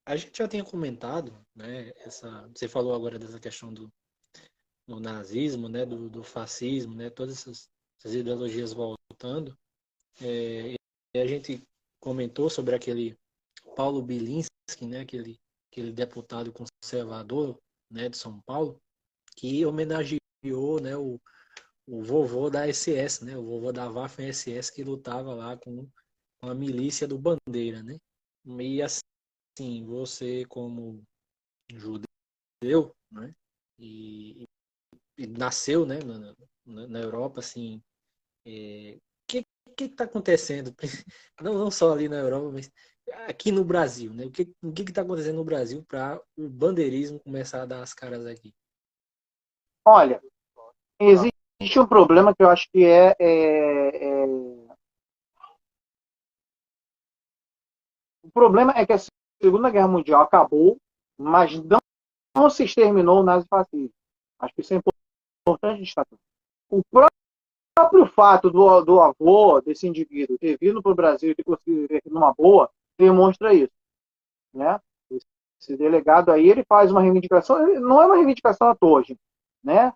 a gente já tinha comentado, né, você falou agora dessa questão do nazismo, né, do fascismo, né, todas essas ideologias voltando. E a gente comentou sobre aquele Paulo Bilinski, né, aquele deputado conservador, né, de São Paulo, que homenageou, né, o vovô da SS, né, o vovô da Waffen-SS que lutava lá com a milícia do Bandeira, né? E assim, você como judeu, né, e nasceu, né, na Europa, assim, o que está acontecendo? Não só ali na Europa, mas aqui no Brasil, né? O que está acontecendo no Brasil para o bandeirismo começar a dar as caras aqui? Olha, existe um problema que eu acho que o problema é que a Segunda Guerra Mundial acabou, mas não se exterminou o nazifascismo. Acho que isso é importante destacar. O próprio fato do avô desse indivíduo ter vindo para o Brasil e ter conseguido viver aqui numa boa demonstra isso, né? Esse delegado aí, ele faz uma reivindicação, não é uma reivindicação à toa, gente, né?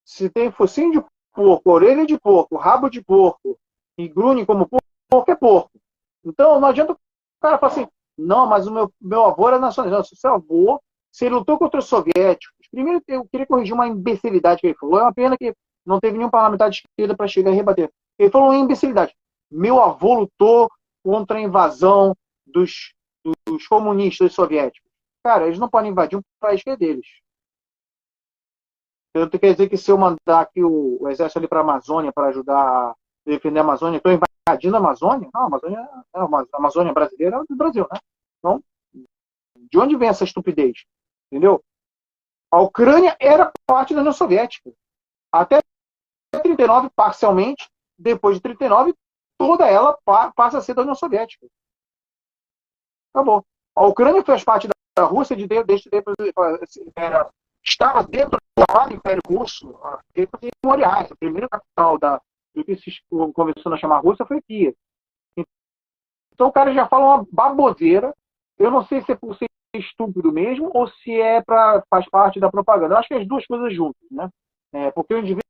Se tem focinho de porco, orelha de porco, rabo de porco e grune como porco, é porco. Então não adianta o cara falar assim, não, mas o meu avô era nacionalista. Se seu avô, se ele lutou contra os soviéticos, primeiro eu queria corrigir uma imbecilidade que ele falou. É uma pena que não teve nenhum parlamentar de esquerda para chegar e rebater. Ele falou uma imbecilidade. Meu avô lutou contra a invasão dos comunistas soviéticos. Cara, eles não podem invadir um país que é deles. Então, quer dizer que se eu mandar aqui o exército ali para a Amazônia para ajudar a defender a Amazônia, estou invadindo a Amazônia? Não, a Amazônia brasileira é do Brasil, né? Então, de onde vem essa estupidez? Entendeu? A Ucrânia era parte da União Soviética. Até 39, parcialmente. Depois de 39, toda ela passa a ser da União Soviética. Acabou. A Ucrânia fez parte da Rússia desde estava dentro do Império Russo, tem memoriais. A primeira capital do que se começou a chamar Rússia foi Kiev. Então o cara já fala uma baboseira. Eu não sei se é por ser estúpido mesmo ou se faz parte da propaganda. Eu acho que é as duas coisas juntas, né? Porque o indivíduo,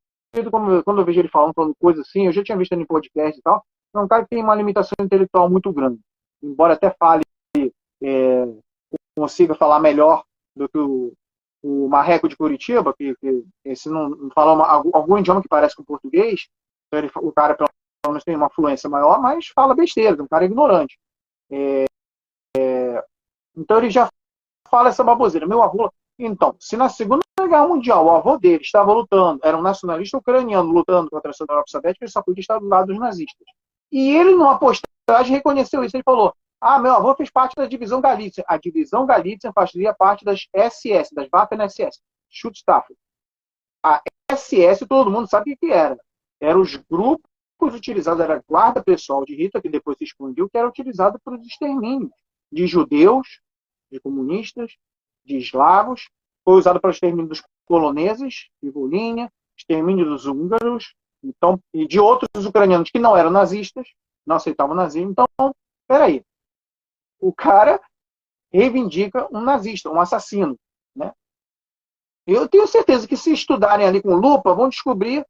quando eu vejo ele falando coisa assim, eu já tinha visto ele em podcast e tal, é um cara que tem uma limitação intelectual muito grande. Embora até fale, é, consiga falar melhor do que o Marreco de Curitiba, que se não fala algum idioma que parece com português, então o cara pelo menos tem uma fluência maior, mas fala besteira, um cara ignorante. Então ele já fala essa baboseira. Meu avô. Então, se na Segunda Guerra Mundial o avô dele estava lutando, era um nacionalista ucraniano lutando contra a Europa Soviética, ele só podia estar do lado dos nazistas. E ele, numa postagem, reconheceu isso. Ele falou: ah, meu avô fez parte da divisão Galícia. A divisão Galícia fazia parte das SS, das Waffen-SS, Schutzstaffel. A SS, todo mundo sabe o que era. Eram os grupos utilizados, era a guarda pessoal de Hitler, que depois se expandiu, que era utilizado para os extermínios de judeus, de comunistas, de eslavos. Foi usado para o extermínio dos poloneses, de Volínia, extermínio dos húngaros, então, e de outros ucranianos que não eram nazistas, não aceitavam o nazismo. Então, peraí. O cara reivindica um nazista, um assassino, né? Eu tenho certeza que se estudarem ali com lupa, vão descobrir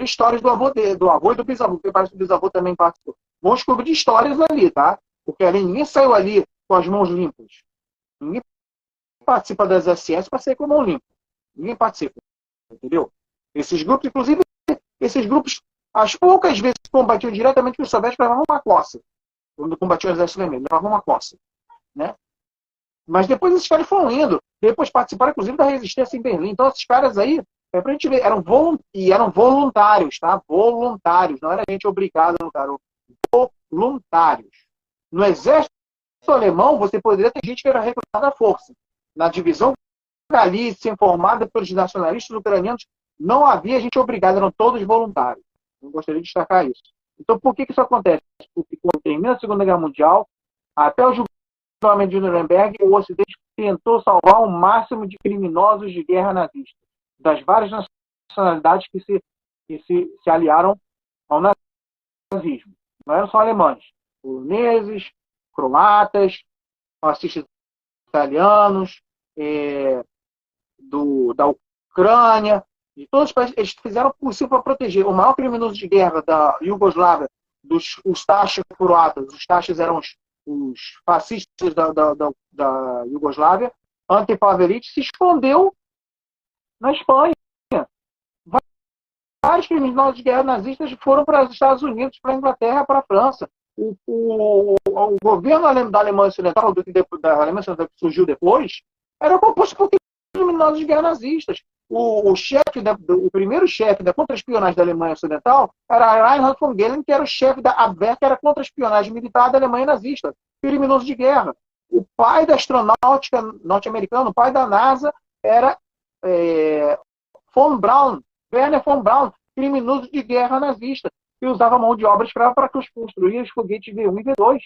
histórias do avô e do bisavô, porque parece que o bisavô também participou. Vão descobrir histórias ali, tá? Porque ali ninguém saiu ali com as mãos limpas. Ninguém participa das SS para sair com a mão limpa. Ninguém participa, entendeu? Esses grupos, inclusive, as poucas vezes que combatiam diretamente com os soviéticos, levavam uma coça. Quando combatiam o exército vermelho, levavam uma coça, né? Mas depois esses caras foram indo. Depois participaram, inclusive, da resistência em Berlim. Então, esses caras aí, pra gente ver, eram voluntários, tá? Voluntários. Não era gente obrigada a lutar. Eram voluntários. No exército alemão, você poderia ter gente que era recrutada à força. Na divisão Galícia, formada pelos nacionalistas ucranianos, não havia gente obrigada, eram todos voluntários. Eu gostaria de destacar isso. Então, por que isso acontece? Porque quando termina a Segunda Guerra Mundial, até o julgamento de Nuremberg, o Ocidente tentou salvar o máximo de criminosos de guerra nazista, das várias nacionalidades que se aliaram ao nazismo. Não eram só alemães, poloneses, croatas, fascistas italianos, da Ucrânia, de todos os países. Eles fizeram o possível para proteger. O maior criminoso de guerra da Iugoslávia, os Taxas croatas, os Taxas eram os fascistas da Iugoslávia, Ante Pavelic se escondeu na Espanha. Vários criminosos de guerra nazistas foram para os Estados Unidos, para a Inglaterra, para a França. O governo da Alemanha Ocidental, da Alemanha Ocidental que surgiu depois, era composto por criminosos de guerra nazistas. O primeiro chefe da contra-espionagem da Alemanha Ocidental era Reinhard von Gehlen, que era o chefe da Abwehr, que era a contra-espionagem militar da Alemanha nazista, criminoso de guerra. O pai da astronáutica norte-americana, o pai da NASA, era von Braun, Werner von Braun, criminoso de guerra nazista, que usava mão de obra escrava para construir os foguetes V1 e V2.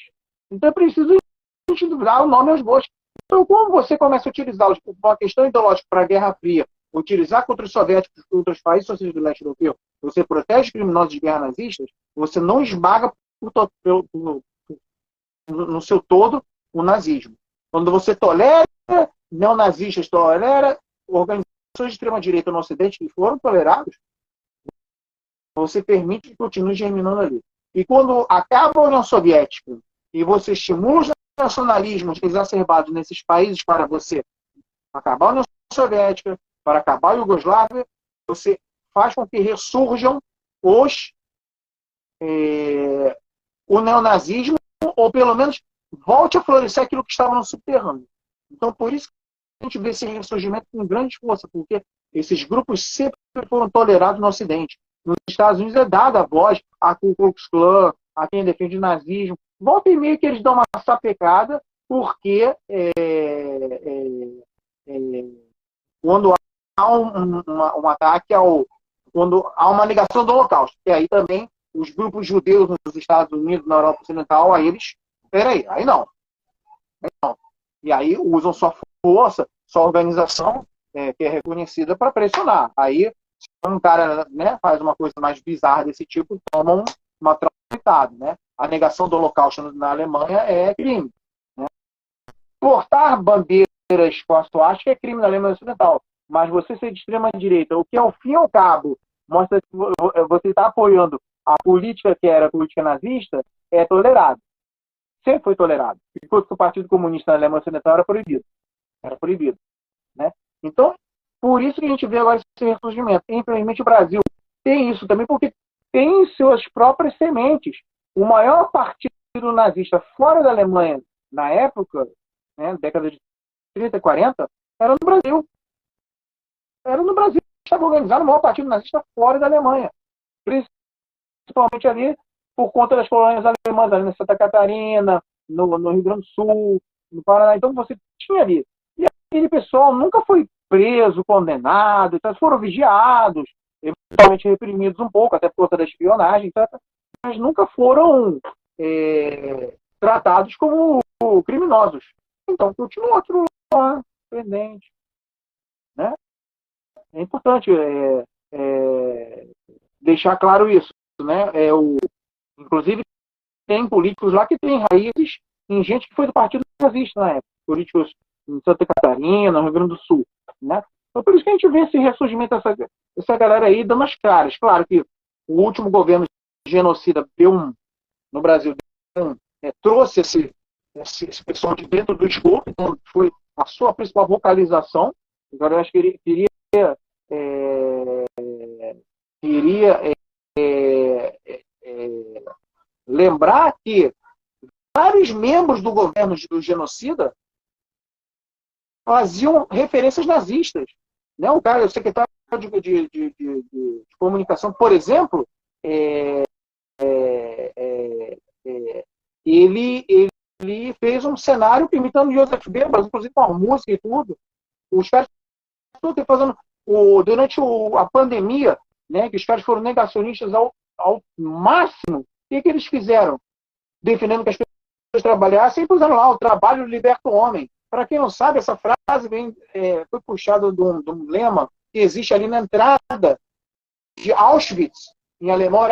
Então é preciso a gente dar o nome aos bois. Então, como você começa a utilizá-los por uma questão ideológica para a Guerra Fria, utilizar contra os soviéticos, contra os países socialistas do leste europeu, você protege criminosos de guerra nazistas, você não esmaga no seu todo o nazismo. Quando você tolera neonazistas, tolera organizações de extrema-direita no Ocidente que foram tolerados, você permite que continue germinando ali. E quando acaba a União Soviética e você estimula os nacionalismos exacerbados nesses países para você acabar a União Soviética, para acabar a Iugoslávia, você faz com que ressurjam o neonazismo, ou pelo menos volte a florescer aquilo que estava no subterrâneo. Então, por isso que a gente vê esse ressurgimento com grande força, porque esses grupos sempre foram tolerados no Ocidente. Nos Estados Unidos é dada a voz a Ku Klux Klan, a quem defende o nazismo. Volta e meia que eles dão uma sapecada, porque quando há um ataque quando há uma negação do Holocausto. E aí também os grupos judeus nos Estados Unidos, na Europa Ocidental, aí eles, peraí, aí não. E aí usam sua força, sua organização, que é reconhecida, para pressionar. Aí, se um cara, né, faz uma coisa mais bizarra desse tipo, tomam uma troca, né? A negação do Holocausto na Alemanha é crime. Né? Portar bandeiras com a suástica é crime na Alemanha Ocidental. Mas você ser de extrema-direita, o que ao fim e ao cabo mostra que você está apoiando a política que era a política nazista, é tolerado. Sempre foi tolerado. Enquanto o Partido Comunista na Alemanha Ocidental era proibido. Era proibido. Né? Então, por isso que a gente vê agora esse ressurgimento. Infelizmente, o Brasil tem isso também, porque tem suas próprias sementes. O maior partido nazista fora da Alemanha, na época, né, década de 30 e 40, era no Brasil. Era no Brasil que estava organizado o maior partido nazista fora da Alemanha. Principalmente ali por conta das colônias alemãs, ali na Santa Catarina, no Rio Grande do Sul, no Paraná. Então você tinha ali. E aquele pessoal nunca foi preso, condenado, então foram vigiados, eventualmente reprimidos um pouco, até por conta da espionagem, mas nunca foram tratados como criminosos. Então continua aquilo lá, pendente. Né? É importante deixar claro isso. Né? Inclusive, tem políticos lá que têm raízes em gente que foi do Partido Nazista na época. Políticos em Santa Catarina, no Rio Grande do Sul. Né? Então, por isso que a gente vê esse ressurgimento dessa galera aí dando as caras. Claro que o último governo genocida no Brasil trouxe esse pessoal de dentro do escopo, então foi a sua principal vocalização. Agora eu acho que ele queria lembrar que vários membros do governo do genocida faziam referências nazistas. Né? O secretário de comunicação, por exemplo, ele fez um cenário imitando Joseph Goebbels, inclusive com a música e tudo. Os caras estão fazendo durante a pandemia, né, que os caras foram negacionistas ao máximo. O que eles fizeram? Defendendo que as pessoas trabalhassem, puseram lá: o trabalho liberta o homem. Para quem não sabe, essa frase foi puxada de um lema que existe ali na entrada de Auschwitz, em alemão,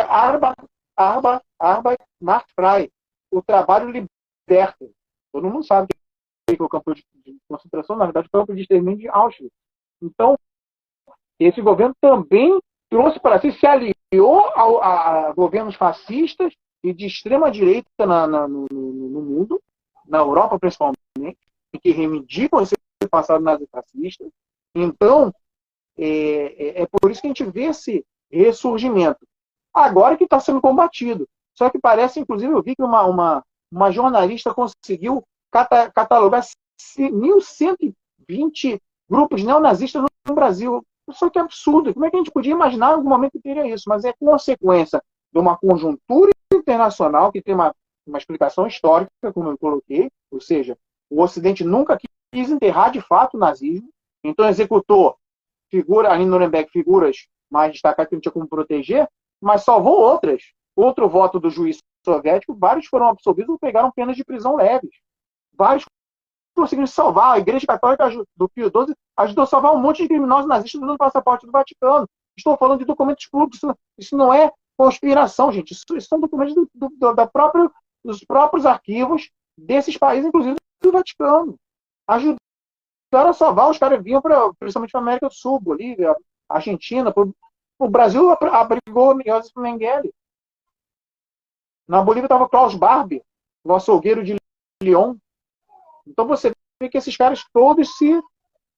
Arbeit macht frei. O trabalho liberta. Todo mundo sabe que é o campo de concentração, na verdade, o campo de extermínio de Auschwitz. Então, esse governo também trouxe para si, se aliou a governos fascistas e de extrema-direita no mundo, na Europa principalmente, que reivindicam esse passado nazifascista. Então, é por isso que a gente vê esse ressurgimento. Agora que está sendo combatido. Só que parece, inclusive, eu vi que uma jornalista conseguiu catalogar 1.120 grupos neonazistas no Brasil. Só que é absurdo. Como é que a gente podia imaginar em algum momento que teria isso? Mas é consequência de uma conjuntura internacional que tem uma explicação histórica, como eu coloquei, ou seja, o Ocidente nunca quis enterrar de fato o nazismo, então executou ali em Nuremberg figuras mais destacadas que não tinha como proteger, mas salvou outras. Outro voto do juiz soviético, vários foram absolvidos ou pegaram penas de prisão leves. Vários conseguiram salvar. A Igreja Católica do Pio XII ajudou a salvar um monte de criminosos nazistas dando passaporte do Vaticano. Estou falando de documentos públicos. Isso não é conspiração, gente. Isso são documentos dos próprios arquivos desses países, inclusive do Vaticano. Ajudaram a salvar. Os caras vinham principalmente para a América do Sul, Bolívia, Argentina. O Brasil abrigou Joseph Mengele. Na Bolívia estava Klaus Barbie, o açougueiro de Lyon. Então você vê que esses caras todos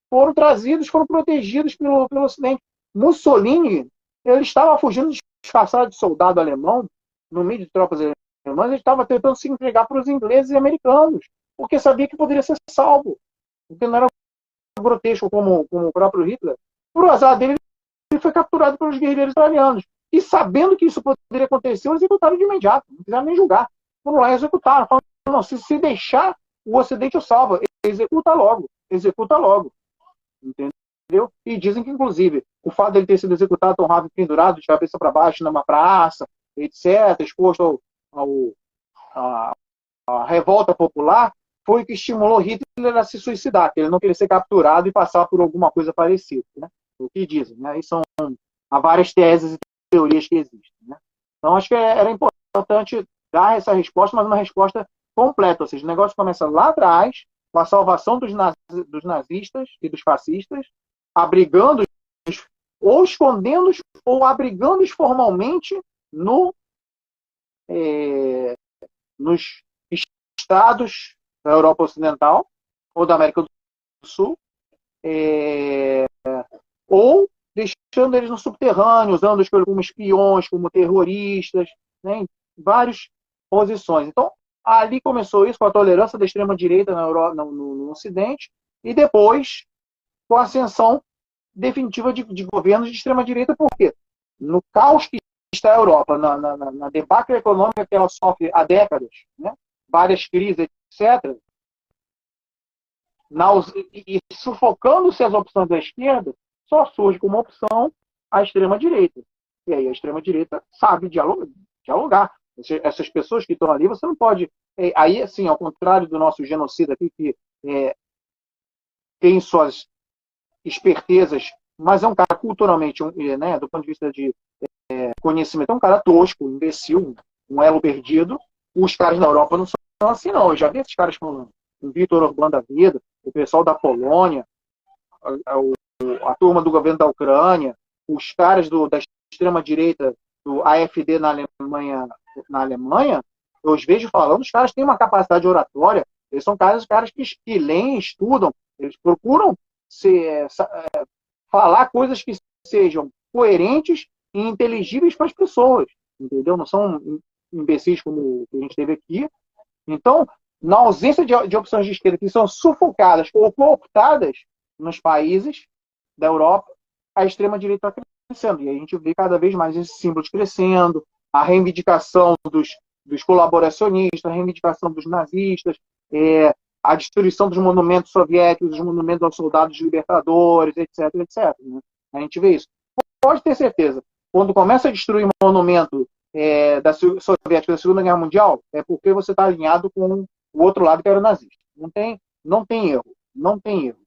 foram trazidos, foram protegidos pelo Ocidente. Mussolini, ele estava fugindo disfarçado de soldado alemão, no meio de tropas alemãs, ele estava tentando se entregar para os ingleses e americanos, porque sabia que poderia ser salvo. Porque não era grotesco como o próprio Hitler. Por azar dele, ele foi capturado pelos guerrilheiros italianos. E sabendo que isso poderia acontecer, eles executaram de imediato. Não quiseram nem julgar. Foram lá e executaram. Falaram, não, se deixar, o Ocidente o salva. Executa logo. Executa logo. Entendeu? E dizem que, inclusive, o fato dele ter sido executado tão rápido, pendurado, de cabeça para baixo, numa praça, etc., exposto à revolta popular, foi o que estimulou Hitler a se suicidar, que ele não queria ser capturado e passar por alguma coisa parecida. Né? O que dizem. Né? Aí há várias teses e teorias que existem. Né? Então, acho que era importante dar essa resposta, mas uma resposta completa. Ou seja, o negócio começa lá atrás, com a salvação dos nazistas e dos fascistas, abrigando-os, ou escondendo-os, ou abrigando-os formalmente nos estados da Europa Ocidental, ou da América do Sul, ou deixando eles no subterrâneo, usando-os como espiões, como terroristas, né, em várias posições. Então, ali começou isso com a tolerância da extrema-direita no Ocidente, e depois com a ascensão definitiva de governos de extrema-direita, por quê? No caos que está a Europa, na debacle econômica que ela sofre há décadas, né, várias crises, etc., e sufocando-se as opções da esquerda, só surge como opção a extrema-direita. E aí a extrema-direita sabe dialogar. Essas pessoas que estão ali, você não pode... Aí, assim, ao contrário do nosso genocida aqui, que tem suas espertezas, mas é um cara culturalmente, né, do ponto de vista de conhecimento, é um cara tosco, imbecil, um elo perdido. Os caras na Europa não são assim, não. Eu já vi esses caras falando. O Vítor Orbán da vida, o pessoal da Polônia, a turma do governo da Ucrânia, os caras da extrema-direita, do AfD na Alemanha, eu os vejo falando, os caras têm uma capacidade oratória, eles são caras que leem, estudam, eles procuram falar coisas que sejam coerentes e inteligíveis para as pessoas, entendeu? Não são imbecis como a gente teve aqui. Então, na ausência de opções de esquerda que são sufocadas ou cooptadas nos países da Europa, a extrema-direita está crescendo. E a gente vê cada vez mais esses símbolos crescendo, a reivindicação dos colaboracionistas, a reivindicação dos nazistas, a destruição dos monumentos soviéticos, dos monumentos aos soldados libertadores, etc, etc. Né? A gente vê isso. Pode ter certeza, quando começa a destruir um monumento da soviética da Segunda Guerra Mundial, é porque você está alinhado com o outro lado que era nazista. Não tem erro. Não tem erro.